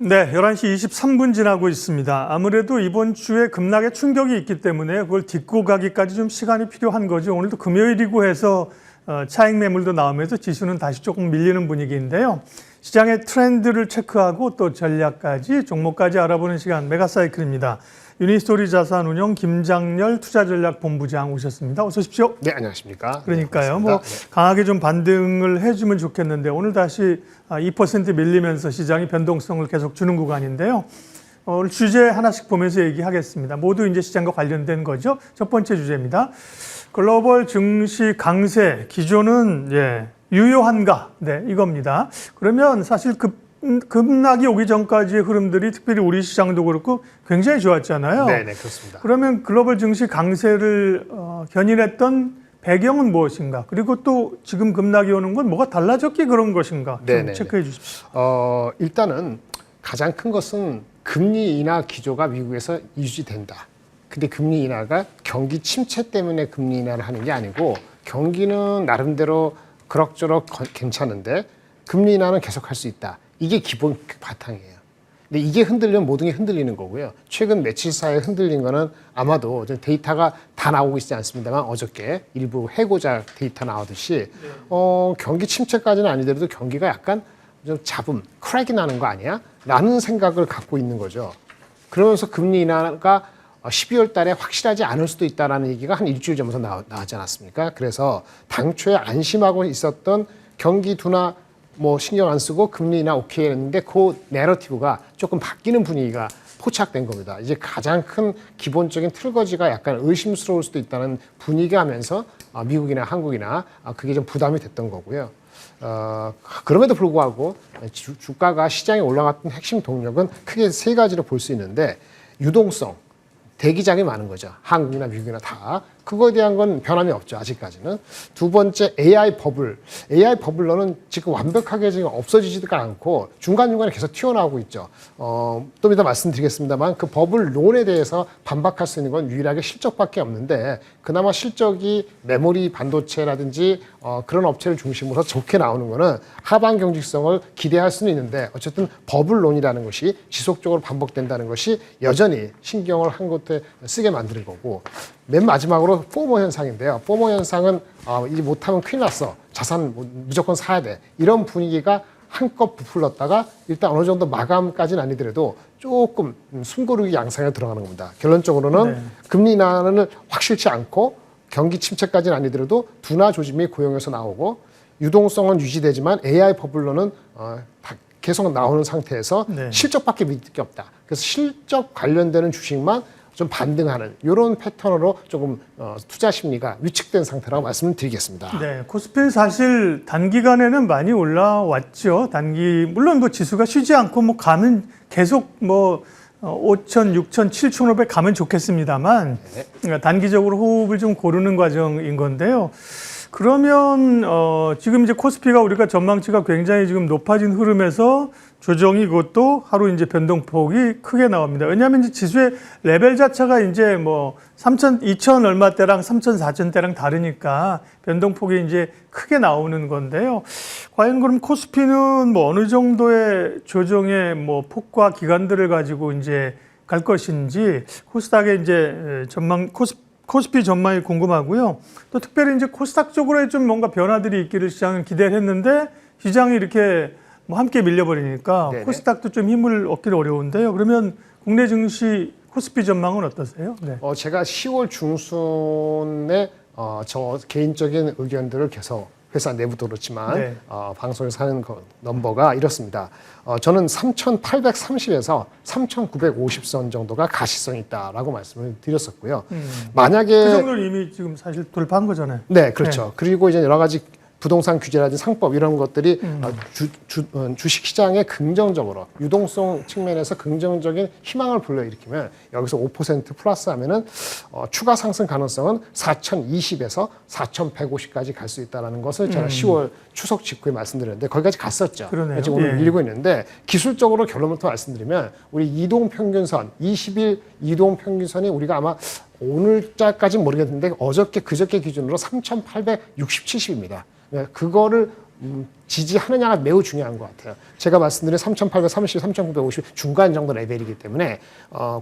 네, 11시 23분 지나고 있습니다. 아무래도 이번 주에 급락의 충격이 있기 때문에 그걸 딛고 가기까지 좀 시간이 필요한 거죠. 오늘도 금요일이고 해서 차익 매물도 나오면서 지수는 다시 조금 밀리는 분위기인데요. 시장의 트렌드를 체크하고 또 전략까지 종목까지 알아보는 시간 메가사이클입니다. 유니스토리 자산운용 김장렬 투자전략본부장 오셨습니다. 어서 오십시오. 네, 안녕하십니까. 그러니까요. 네, 뭐 강하게 좀 반등을 해주면 좋겠는데 오늘 다시 2% 밀리면서 시장이 변동성을 계속 주는 구간인데요. 오늘 주제 하나씩 보면서 얘기하겠습니다. 모두 이제 시장과 관련된 거죠. 첫 번째 주제입니다. 글로벌 증시 강세 기조는 유효한가? 네, 이겁니다. 그러면 사실 급락이 오기 전까지의 흐름들이 특별히 우리 시장도 그렇고 굉장히 좋았잖아요. 네, 그렇습니다. 그러면 글로벌 증시 강세를 견인했던 배경은 무엇인가? 그리고 또 지금 급락이 오는 건 뭐가 달라졌기 그런 것인가? 좀 체크해 주십시오. 일단은 가장 큰 것은 금리 인하 기조가 미국에서 유지된다. 근데 금리 인하가 경기 침체 때문에 금리 인하를 하는 게 아니고 경기는 나름대로 그럭저럭 괜찮은데 금리 인하는 계속할 수 있다. 이게 기본 바탕이에요. 근데 이게 흔들리면 모든 게 흔들리는 거고요. 최근 며칠 사이에 흔들린 거는 아마도 데이터가 다 나오고 있지 않습니다만 어저께 일부 해고자 데이터 나오듯이 경기 침체까지는 아니더라도 경기가 약간 좀 크랙이 나는 거 아니야? 라는 생각을 갖고 있는 거죠. 그러면서 금리 인하가 12월 달에 확실하지 않을 수도 있다는 얘기가 한 일주일 전부터 나왔지 않았습니까? 그래서 당초에 안심하고 있었던 경기 둔화 신경 안 쓰고 금리 인하 오케이 했는데 그 내러티브가 조금 바뀌는 분위기가 포착된 겁니다. 이제 가장 큰 기본적인 틀거지가 약간 의심스러울 수도 있다는 분위기가 하면서 미국이나 한국이나 그게 좀 부담이 됐던 거고요. 그럼에도 불구하고 주가가 시장에 올라갔던 핵심 동력은 크게 세 가지로 볼 수 있는데 유동성, 대기장이 많은 거죠. 한국이나 미국이나 다. 그거에 대한 건 변함이 없죠. 아직까지는. 두 번째 AI 버블. AI 버블로는 지금 완벽하게 지금 없어지지도 않고 중간중간에 계속 튀어나오고 있죠. 좀 이따 말씀드리겠습니다만 그 버블론에 대해서 반박할 수 있는 건 유일하게 실적밖에 없는데 그나마 실적이 메모리 반도체라든지 그런 업체를 중심으로 좋게 나오는 거는 하반 경직성을 기대할 수는 있는데 어쨌든 버블론이라는 것이 지속적으로 반복된다는 것이 여전히 신경을 한 곳에 쓰게 만드는 거고 맨 마지막으로 포모 현상인데요. 포모 현상은 이제 못하면 큰일 났어. 자산 무조건 사야 돼. 이런 분위기가 한껏 부풀렀다가 일단 어느 정도 마감까지는 아니더라도 조금 숨고르기 양상에 들어가는 겁니다. 결론적으로는 금리 인하는 확실치 않고 경기 침체까지는 아니더라도 둔화 조짐이 고용에서 나오고 유동성은 유지되지만 AI 버블로는 계속 나오는 상태에서 실적밖에 믿을 게 없다. 그래서 실적 관련되는 주식만 좀 반등하는 이런 패턴으로 조금 투자 심리가 위축된 상태라고 말씀을 드리겠습니다. 네, 코스피 사실 단기간에는 많이 올라왔죠. 물론 지수가 쉬지 않고 가면 계속 5천, 6천, 7,500 가면 좋겠습니다만 단기적으로 호흡을 좀 고르는 과정인 건데요. 그러면 지금 이제 코스피가 우리가 전망치가 굉장히 지금 높아진 흐름에서 조정이 그것도 하루 이제 변동폭이 크게 나옵니다. 왜냐하면 이제 지수의 레벨 자체가 이제 3천, 2천 얼마대랑 3천, 4천대랑 다르니까 변동폭이 이제 크게 나오는 건데요. 과연 그럼 코스피는 어느 정도의 조정의 폭과 기간들을 가지고 이제 갈 것인지 코스닥의 이제 코스피 전망이 궁금하고요. 또 특별히 이제 코스닥 쪽으로 좀 뭔가 변화들이 있기를 시장은 기대를 했는데 시장이 이렇게 함께 밀려버리니까 코스닥도 좀 힘을 얻기는 어려운데요. 그러면 국내 증시 코스피 전망은 어떠세요? 네. 제가 10월 중순에 저 개인적인 의견들을 계속 회사 내부도 그렇지만 방송에서 하는 넘버가 이렇습니다. 저는 3,830에서 3,950선 정도가 가시성이 있다라고 말씀을 드렸었고요. 만약에 그 정도는 이미 지금 사실 돌파한 거잖아요. 네, 그렇죠. 그리고 이제 여러 가지 부동산 규제라든지 상법 이런 것들이 주식 시장에 긍정적으로 유동성 측면에서 긍정적인 희망을 불러일으키면 여기서 5% 플러스 하면은 추가 상승 가능성은 4,020에서 4,150까지 갈 수 있다는 것을 제가 10월 추석 직후에 말씀드렸는데 거기까지 갔었죠. 그러네요. 지금 오늘 밀리고 있는데 기술적으로 결론부터 말씀드리면 우리 이동평균선 20일 이동평균선이 우리가 아마 오늘자까지는 모르겠는데 그저께 기준으로 3,860, 70입니다. 그거를 지지하느냐가 매우 중요한 것 같아요. 제가 말씀드린 3,830, 3,950 중간 정도 레벨이기 때문에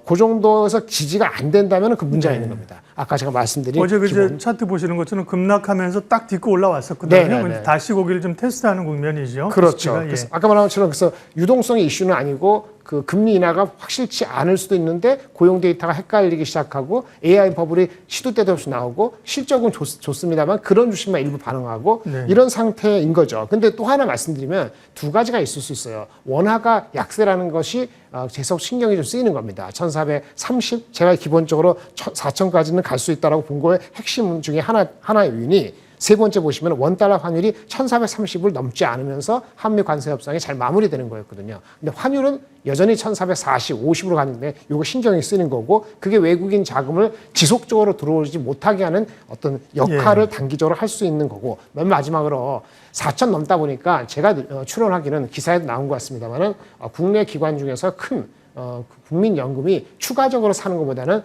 그 정도에서 지지가 안 된다면 그 문제가 있는 겁니다. 아까 제가 말씀드린 어제 그제 차트 보시는 것처럼 급락하면서 딱 딛고 올라왔었거든요. 네네네. 다시 고기를 좀 테스트하는 국면이죠. 그렇죠. 예. 그래서 아까 말한 것처럼 그래서 유동성의 이슈는 아니고 그 금리 인하가 확실치 않을 수도 있는데 고용 데이터가 헷갈리기 시작하고 AI 버블이 시도 때도 없이 나오고 실적은 좋습니다만 그런 주식만 일부 반응하고 네. 이런 상태인 거죠. 근데 또 하나 말씀드리면 두 가지가 있을 수 있어요. 원화가 약세라는 것이 계속 신경이 좀 쓰이는 겁니다. 1430 제가 기본적으로 4000까지는 갈 수 있다라고 본 거의 핵심 중에 하나의 요인이 세 번째 보시면 원달러 환율이 1430을 넘지 않으면서 한미 관세 협상이 잘 마무리되는 거였거든요. 근데 환율은 여전히 1440, 50으로 가는데 이거 신경이 쓰이는 거고 그게 외국인 자금을 지속적으로 들어오지 못하게 하는 어떤 역할을 단기적으로 할 수 있는 거고 맨 마지막으로 4천 넘다 보니까 제가 추론하기는 기사에도 나온 것 같습니다만은 국내 기관 중에서 큰 국민연금이 추가적으로 사는 것보다는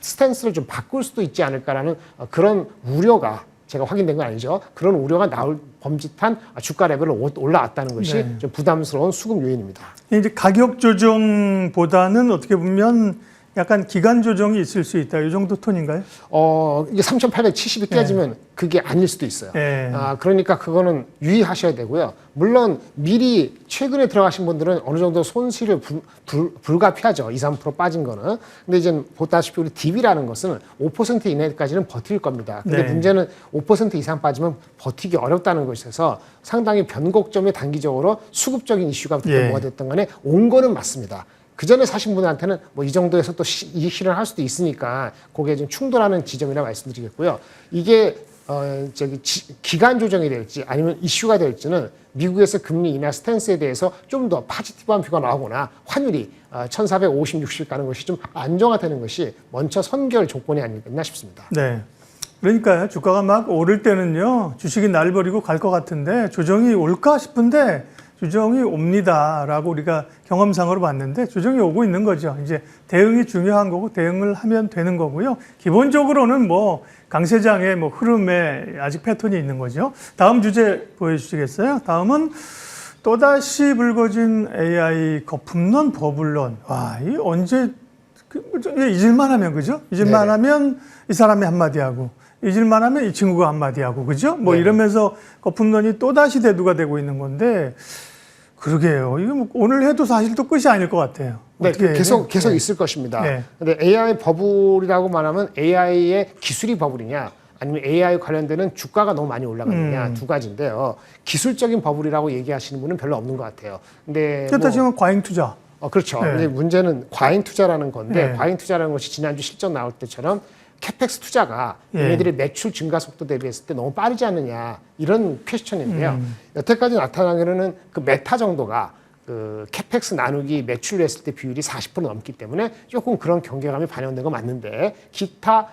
스탠스를 좀 바꿀 수도 있지 않을까라는 그런 우려가 제가 확인된 건 아니죠. 그런 우려가 나올 범짓한 주가 레벨로 올라왔다는 것이 네. 좀 부담스러운 수급 요인입니다. 이제 가격 조정보다는 어떻게 보면 약간 기간 조정이 있을 수 있다. 이 정도 톤인가요? 이게 3,870이 깨지면 그게 아닐 수도 있어요. 네. 그러니까 그거는 유의하셔야 되고요. 물론 미리 최근에 들어가신 분들은 어느 정도 손실을 불가피하죠. 2, 3% 빠진 거는. 근데 이제 보다시피 우리 DB라는 것은 5% 이내까지는 버틸 겁니다. 근데 네. 문제는 5% 이상 빠지면 버티기 어렵다는 것에서 상당히 변곡점이 단기적으로 수급적인 이슈가 예. 뭐가 됐던 간에 온 거는 맞습니다. 그 전에 사신 분한테는 뭐 이 정도에서 또 이익 실현할 수도 있으니까 그게 좀 충돌하는 지점이라 말씀드리겠고요. 이게 기간 조정이 될지 아니면 이슈가 될지는 미국에서 금리 인하 스탠스에 대해서 좀 더 파지티브한 뷰가 나오거나 환율이 1,450, 60 가는 것이 좀 안정화되는 것이 먼저 선결 조건이 아니겠나 싶습니다. 네. 그러니까요. 주가가 막 오를 때는요. 주식이 날 버리고 갈 것 같은데 조정이 올까 싶은데 조정이 옵니다라고 우리가 경험상으로 봤는데 조정이 오고 있는 거죠. 이제 대응이 중요한 거고 대응을 하면 되는 거고요. 기본적으로는 뭐 강세장의 뭐 흐름에 아직 패턴이 있는 거죠. 다음 주제 보여주시겠어요? 다음은 또다시 불거진 AI 거품론, 버블론. 와, 이 언제 잊을만 하면 그죠? 잊을만 네네. 하면 이 사람이 한마디 하고 잊을만 하면 이 친구가 한마디 하고 그죠? 뭐 네. 이러면서 거품론이 또다시 대두가 되고 있는 건데 그러게요. 이거 뭐 오늘 해도 사실 또 끝이 아닐 것 같아요. 네, 어떻게 계속 네. 있을 것입니다. 네. 근데 AI 버블이라고 말하면 AI의 기술이 버블이냐 아니면 AI 관련되는 주가가 너무 많이 올라가느냐 두 가지인데요. 기술적인 버블이라고 얘기하시는 분은 별로 없는 것 같아요. 근데 그렇다 치면 과잉 투자. 그렇죠. 네. 근데 문제는 과잉 투자라는 건데 네. 과잉 투자라는 것이 지난주 실적 나올 때처럼 캐펙스 투자가 예. 얘네들의 매출 증가 속도 대비했을 때 너무 빠르지 않느냐 이런 퀘스천인데요. 여태까지 나타나기로는 그 메타 정도가 그 캐펙스 나누기 매출로 했을 때 비율이 40% 넘기 때문에 조금 그런 경계감이 반영된 거 맞는데 기타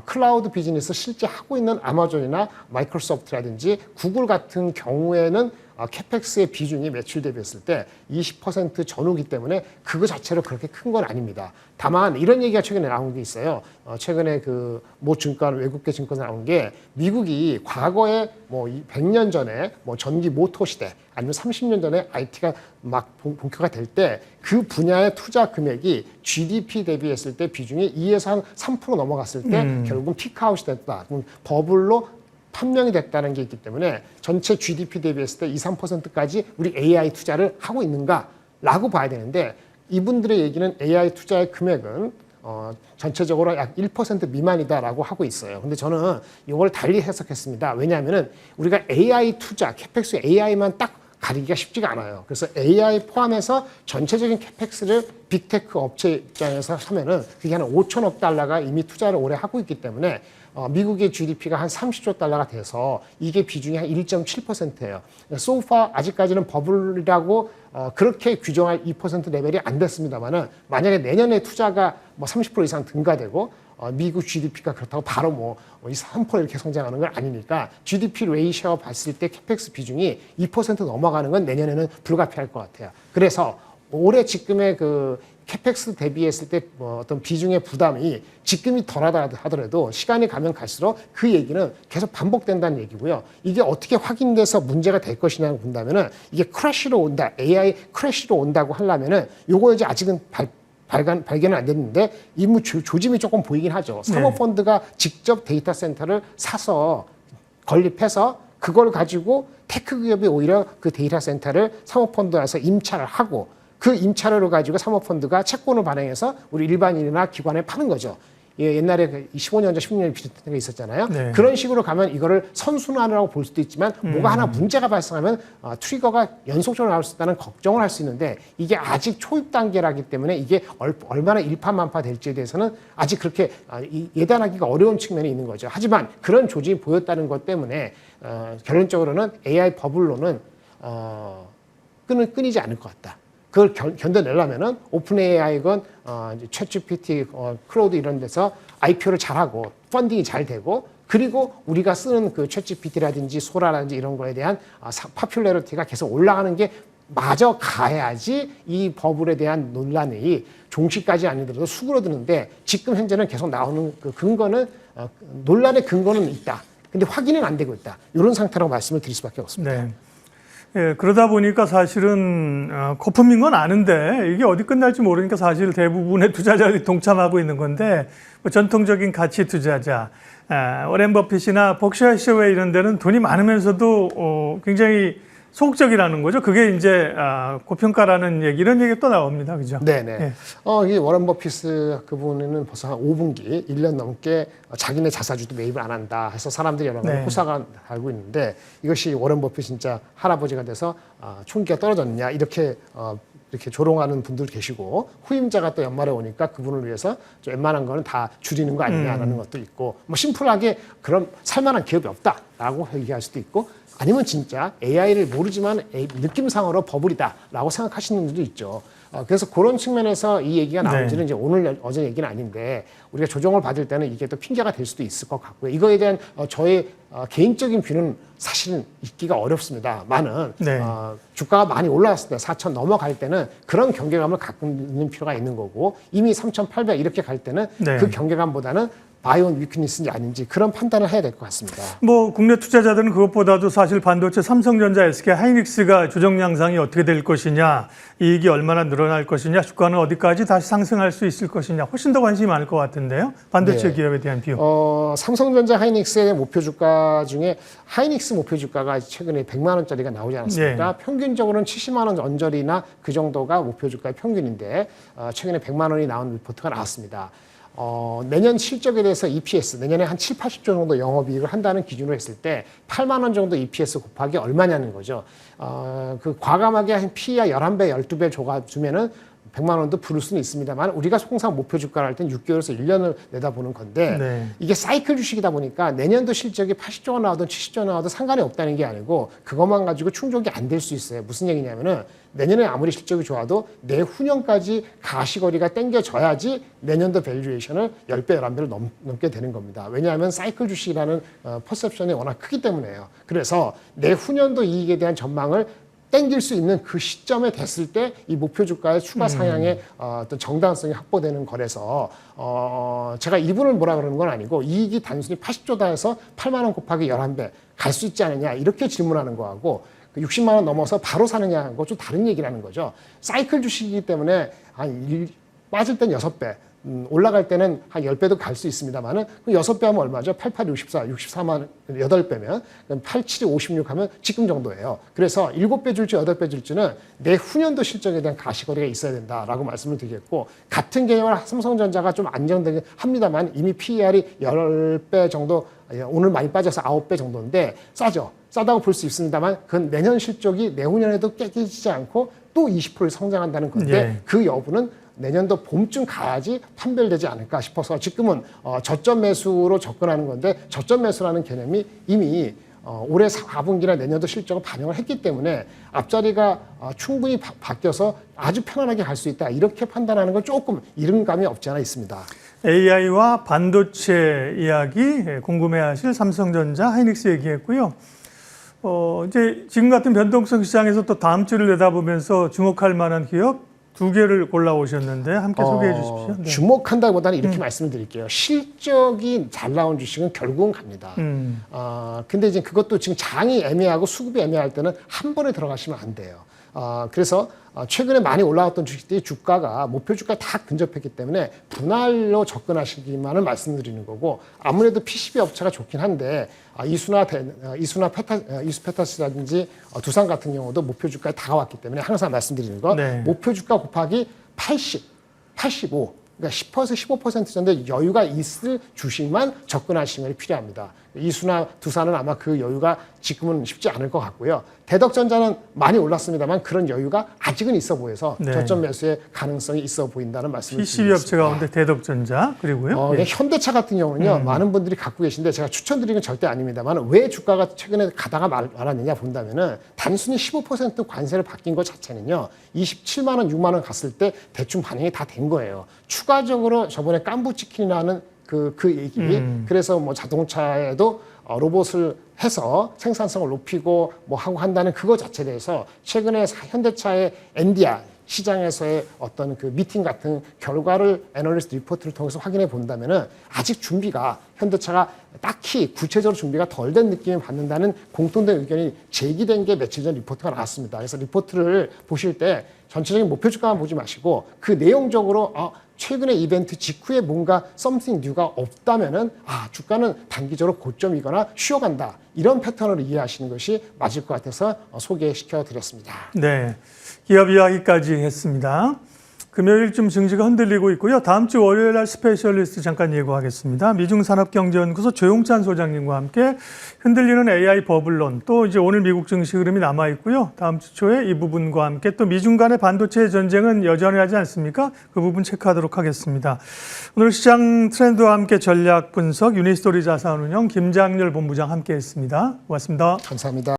클라우드 비즈니스 실제 하고 있는 아마존이나 마이크로소프트라든지 구글 같은 경우에는 캐펙스의 비중이 매출 대비했을 때 20% 전후기 때문에 그거 자체로 그렇게 큰 건 아닙니다. 다만 이런 얘기가 최근에 나온 게 있어요. 최근에 그 모 증권 외국계 증권에 나온 게 미국이 과거에 뭐 100년 전에 뭐 전기 모터 시대 아니면 30년 전에 IT가 막 본격화 될 때 그 분야의 투자 금액이 GDP 대비했을 때 비중이 2에서 한 3% 넘어갔을 때 결국은 피크아웃이 됐다. 버블로 판명이 됐다는 게 있기 때문에 전체 GDP 대비했을 때 2, 3%까지 우리 AI 투자를 하고 있는가라고 봐야 되는데 이분들의 얘기는 AI 투자의 금액은 전체적으로 약 1% 미만이다라고 하고 있어요. 근데 저는 이걸 달리 해석했습니다. 왜냐하면은 우리가 AI 투자, 캐펙스 AI만 딱 가리기가 쉽지가 않아요. 그래서 AI 포함해서 전체적인 캐펙스를 빅테크 업체 입장에서 하면은 그게 한 5천억 달러가 이미 투자를 올해 하고 있기 때문에 미국의 GDP가 한 30조 달러가 돼서 이게 비중이 한 1.7%예요. 소파 아직까지는 버블이라고 그렇게 규정할 2% 레벨이 안 됐습니다만은 만약에 내년에 투자가 뭐 30% 이상 증가되고 미국 GDP가 그렇다고 바로 뭐 3% 이렇게 성장하는 건 아니니까 GDP 레이셔 봤을 때 캐펙스 비중이 2% 넘어가는 건 내년에는 불가피할 것 같아요. 그래서 올해 지금의 그 캐펙스 대비했을 때 뭐 어떤 비중의 부담이 지금이 덜하다 하더라도 시간이 가면 갈수록 그 얘기는 계속 반복된다는 얘기고요. 이게 어떻게 확인돼서 문제가 될 것이냐고 본다면은 이게 크래시로 온다, AI 크래시로 온다고 하려면은 요거 이제 아직은 발견은 안 됐는데 이미 조짐이 조금 보이긴 하죠. 사모펀드가 직접 데이터 센터를 사서 건립해서 그걸 가지고 테크 기업이 오히려 그 데이터 센터를 사모펀드에서 임차를 하고 그 임차료를 가지고 사모펀드가 채권을 발행해서 우리 일반인이나 기관에 파는 거죠. 예, 옛날에 15년 전, 16년 비슷한 게 있었잖아요. 네. 그런 식으로 가면 이거를 선순환이라고 볼 수도 있지만 뭐가 하나 문제가 발생하면 트리거가 연속적으로 나올 수 있다는 걱정을 할 수 있는데 이게 아직 초입 단계라기 때문에 이게 얼마나 일파만파 될지에 대해서는 아직 그렇게 예단하기가 어려운 측면이 있는 거죠. 하지만 그런 조짐이 보였다는 것 때문에 결론적으로는 AI 버블로는 끊이지 않을 것 같다. 그걸 견뎌내려면은 오픈 AI건 챗GPT, 클로드 이런 데서 IPO를 잘하고 펀딩이 잘 되고 그리고 우리가 쓰는 그 챗GPT라든지 소라라든지 이런 거에 대한 파퓰러리티가 계속 올라가는 게 마저 가야지 이 버블에 대한 논란이 종식까지 아니더라도 수그러드는데 지금 현재는 계속 나오는 그 근거는 논란의 근거는 있다. 근데 확인은 안 되고 있다. 이런 상태라고 말씀을 드릴 수밖에 없습니다. 네. 예, 그러다 보니까 사실은 거품인 건 아는데 이게 어디 끝날지 모르니까 사실 대부분의 투자자들이 동참하고 있는 건데 뭐 전통적인 가치 투자자, 워렌 버핏이나 버크셔 해서웨이 이런 데는 돈이 많으면서도 굉장히 소극적이라는 거죠. 그게 이제 고평가라는 얘기, 이런 얘기 또 나옵니다. 그죠? 네네. 예. 이 워런 버핏 그분은 벌써 한 5분기, 1년 넘게 자기네 자사주도 매입을 안 한다 해서 사람들이 여러 가지 네. 호사가 달고 있는데 이것이 워런 버핏 진짜 할아버지가 돼서 총기가 떨어졌냐 이렇게 조롱하는 분들 계시고 후임자가 또 연말에 오니까 그분을 위해서 좀 웬만한 거는 다 줄이는 거 아니냐라는 것도 있고 뭐 심플하게 그런 살만한 기업이 없다라고 얘기할 수도 있고 아니면 진짜 AI를 모르지만 느낌상으로 버블이다라고 생각하시는 분들도 있죠. 그래서 그런 측면에서 이 얘기가 나온지는 이제 오늘 어제 얘기는 아닌데 우리가 조정을 받을 때는 이게 또 핑계가 될 수도 있을 것 같고요. 이거에 대한 저의 개인적인 뷰는 사실은 있기가 어렵습니다만은 네. 주가가 많이 올라왔을 때 4천 넘어갈 때는 그런 경계감을 갖고 있는 필요가 있는 거고 이미 3,800 이렇게 갈 때는 네. 그 경계감보다는 바이온 위크니스인지 아닌지 그런 판단을 해야 될 것 같습니다. 뭐 국내 투자자들은 그것보다도 사실 반도체 삼성전자, SK 하이닉스가 조정 양상이 어떻게 될 것이냐, 이익이 얼마나 늘어날 것이냐, 주가는 어디까지 다시 상승할 수 있을 것이냐 훨씬 더 관심이 많을 것 같은데요. 반도체 네. 기업에 대한 뷰. 삼성전자 하이닉스의 목표 주가 중에 하이닉스 목표 주가가 최근에 100만 원짜리가 나오지 않았습니까? 평균적으로는 70만 원 언저리나 그 정도가 목표 주가의 평균인데 최근에 100만 원이 나온 리포트가 나왔습니다. 내년 실적에 대해서 EPS, 내년에 한 7, 80조 정도 영업이익을 한다는 기준으로 했을 때 8만 원 정도 EPS 곱하기 얼마냐는 거죠. 그 과감하게 한 PE가 11배, 12배 주면은 100만 원도 부를 수는 있습니다만 우리가 통상 목표 주가를 할 땐 6개월에서 1년을 내다보는 건데 네. 이게 사이클 주식이다 보니까 내년도 실적이 80조가 나오든 70조가 나오든 상관이 없다는 게 아니고 그것만 가지고 충족이 안 될 수 있어요. 무슨 얘기냐면은 내년에 아무리 실적이 좋아도 내후년까지 가시거리가 땡겨져야지 내년도 밸류에이션을 10배, 11배를 넘게 되는 겁니다. 왜냐하면 사이클 주식이라는 퍼셉션이 워낙 크기 때문에요. 그래서 내후년도 이익에 대한 전망을 땡길 수 있는 그 시점에 됐을 때 이 목표 주가의 추가 상향의 어떤 정당성이 확보되는 거라서 제가 이분을 뭐라 그러는 건 아니고 이익이 단순히 80조다 해서 8만 원 곱하기 11배 갈 수 있지 않느냐 이렇게 질문하는 거하고 60만 원 넘어서 바로 사느냐 하고 좀 다른 얘기라는 거죠. 사이클 주식이기 때문에 빠질 땐 6배, 올라갈 때는 한 10배도 갈 수 있습니다만은 6배 하면 얼마죠? 88, 64, 64만 8배면 87이 56 하면 지금 정도예요. 그래서 7배 줄지 8배 줄지는 내후년도 실적에 대한 가시거리가 있어야 된다라고 말씀을 드리겠고 같은 개념을 삼성전자가 좀 안정되긴 합니다만 이미 PER이 10배 정도 오늘 많이 빠져서 9배 정도인데 싸죠. 싸다고 볼 수 있습니다만 그건 내년 실적이 내후년에도 깨지지 않고 또 20% 성장한다는 건데 예. 그 여부는 내년도 봄쯤 가야지 판별되지 않을까 싶어서 지금은 저점 매수로 접근하는 건데 저점 매수라는 개념이 이미 올해 4분기나 내년도 실적을 반영을 했기 때문에 앞자리가 충분히 바뀌어서 아주 편안하게 갈 수 있다 이렇게 판단하는 건 조금 이른감이 없지 않아 있습니다. AI와 반도체 이야기 궁금해하실 삼성전자, 하이닉스 얘기했고요. 이제 지금 같은 변동성 시장에서 또 다음 주를 내다보면서 주목할 만한 기업 두 개를 골라오셨는데 함께 소개해 주십시오. 네. 주목한다기보다는 이렇게 말씀을 드릴게요. 실적이 잘 나온 주식은 결국은 갑니다. 근데 이제 그것도 지금 장이 애매하고 수급이 애매할 때는 한 번에 들어가시면 안 돼요. 그래서 최근에 많이 올라왔던 주식들이 주가가 목표 주가 다 근접했기 때문에 분할로 접근하시기만을 말씀드리는 거고, 아무래도 PCB 업체가 좋긴 한데 이수나페타스라든지 두산 같은 경우도 목표 주가에 다가왔기 때문에 항상 말씀드리는 거, 네. 목표 주가 곱하기 80, 85, 그러니까 10% 15% 정도 여유가 있을 주식만 접근하시는 것이 필요합니다. 이수나 두산은 아마 그 여유가 지금은 쉽지 않을 것 같고요. 대덕전자는 많이 올랐습니다만 그런 여유가 아직은 있어 보여서 네. 저점 매수의 가능성이 있어 보인다는 말씀을 PCB 업체 드리겠습니다. 가운데 대덕전자 그리고요. 예. 현대차 같은 경우는요, 많은 분들이 갖고 계신데 제가 추천드리는 건 절대 아닙니다만, 왜 주가가 최근에 가다가 말았느냐 본다면은 단순히 15% 관세를 바뀐 것 자체는요, 27만 원, 6만 원 갔을 때 대충 반영이 다 된 거예요. 추가적으로 저번에 깐부치킨이라는 그 얘기, 그래서 뭐 자동차에도 로봇을 해서 생산성을 높이고 뭐 하고 한다는 그거 자체에 대해서 최근에 현대차의 엔디아 시장에서의 어떤 그 미팅 같은 결과를 애널리스트 리포트를 통해서 확인해 본다면은 아직 준비가, 현대차가 딱히 구체적으로 준비가 덜 된 느낌을 받는다는 공통된 의견이 제기된 게 며칠 전 리포트가 나왔습니다. 그래서 리포트를 보실 때 전체적인 목표 주가만 보지 마시고 그 내용적으로 최근의 이벤트 직후에 뭔가 something new가 없다면은 주가는 단기적으로 고점이거나 쉬어간다, 이런 패턴을 이해하시는 것이 맞을 것 같아서 소개시켜 드렸습니다. 네. 기업 이야기까지 했습니다. 금요일쯤 증시가 흔들리고 있고요. 다음 주 월요일 날 스페셜리스트 잠깐 예고하겠습니다. 미중산업경제연구소 조용찬 소장님과 함께 흔들리는 AI 버블론, 또 이제 오늘 미국 증시 흐름이 남아 있고요. 다음 주 초에 이 부분과 함께 또 미중 간의 반도체 전쟁은 여전히 하지 않습니까? 그 부분 체크하도록 하겠습니다. 오늘 시장 트렌드와 함께 전략 분석 유니스토리 자산운용 김장렬 본부장 함께 했습니다. 고맙습니다. 감사합니다.